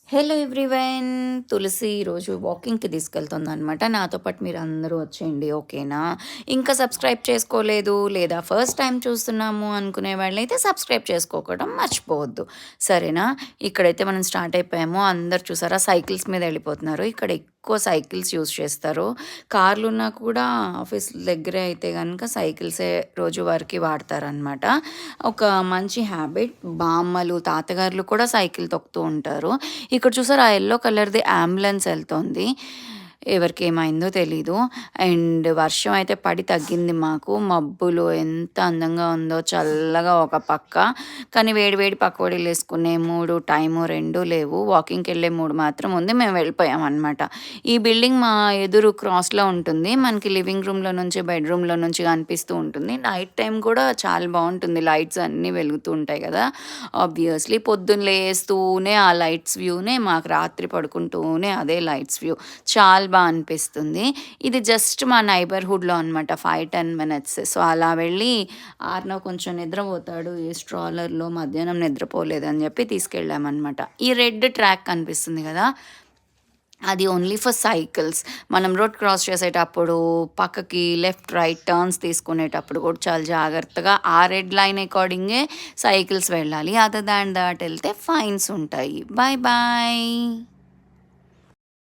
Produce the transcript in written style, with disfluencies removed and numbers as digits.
Hello everyone. తులసి ఈరోజు వాకింగ్‌కి తీసుకెళ్తుందనమాట. నాతో పాటు మీరందరూ వచ్చేయండి. ఓకేనా? ఇంకా సబ్స్క్రైబ్ చేసుకోలేదు లేదా ఫస్ట్ టైమ్ చూస్తున్నాము అనుకునే వాళ్ళైతే సబ్స్క్రైబ్ చేసుకోవడం మర్చిపోవద్దు. సరేనా? ఇక్కడైతే మనం స్టార్ట్ అయిపోయాము. అందరూ చూసారా సైకిల్స్ మీద వెళ్ళిపోతున్నారు. ఇక్కడ ఎక్కువ సైకిల్స్ యూజ్ చేస్తారు. కార్లున్నా కూడా ఆఫీస్ దగ్గరే అయితే గనుక సైకిల్సే రోజువారీకి వాడతారనమాట. ఒక మంచి హ్యాబిట్. బామ్మలు, తాతగారులు కూడా సైకిల్ తొక్కుతూ ఉంటారు. ఇక్కడ చూసారా ఆ యెల్లో కలర్‌ది అంబులెన్స్ ఎళ్తోంది. ఎవరికేమైందో తెలీదు. అండ్ వర్షం అయితే పడి తగ్గింది మాకు. మబ్బులు ఎంత అందంగా ఉందో చల్లగా ఒక పక్క. కానీ వేడి వేడి పకోడీలేసుకునే మూడు, టైము 2 లేవు. వాకింగ్‌కెళ్ళే మూడ్ మాత్రం ఉంది. మేము వెళ్ళిపోయామనమాట. ఈ బిల్డింగ్ మా ఎదురు క్రాస్‌లో ఉంటుంది. మనకి లివింగ్ రూమ్‌లో నుంచి, బెడ్‌రూమ్‌లో నుంచి కనిపిస్తూ ఉంటుంది. నైట్ టైమ్ కూడా చాలా బావుంటుంది. లైట్స్ అన్నీ వెలుగుతూ ఉంటాయి కదా! ఆబ్వియస్‌లీ పొద్దున్న లేస్తూనే ఆ లైట్స్ వ్యూనే మాకు రాత్రి పడుకుంటూనే అదే లైట్స్ వ్యూ. చాలా అనిపిస్తుంది. ఇది జస్ట్ మా నైబర్‌హుడ్‌లో అనమాట. 5, 10 మినిట్స్. సో, అలా వెళ్ళి ఆర్నవ్ కొంచెం నిద్రపోతాడు. ఈ స్ట్రాలర్‌లో మధ్యాహ్నం నిద్రపోలేదని చెప్పి తీసుకెళ్ళామనమాట. ఈ రెడ్ ట్రాక్ కనిపిస్తుంది కదా! అది ఓన్లీ ఫర్ సైకిల్స్. మనం రోడ్ క్రాస్ చేసేటప్పుడు పక్కకి లెఫ్ట్, రైట్ టర్న్స్ తీసుకునేటప్పుడు కూడా చాలా జాగ్రత్తగా ఆ రెడ్ లైన్ అకార్డింగే సైకిల్స్ వెళ్ళాలి. అదర్ దాన్ థట్ ఎళ్తే ఫైన్స్ ఉంటాయి. Bye bye.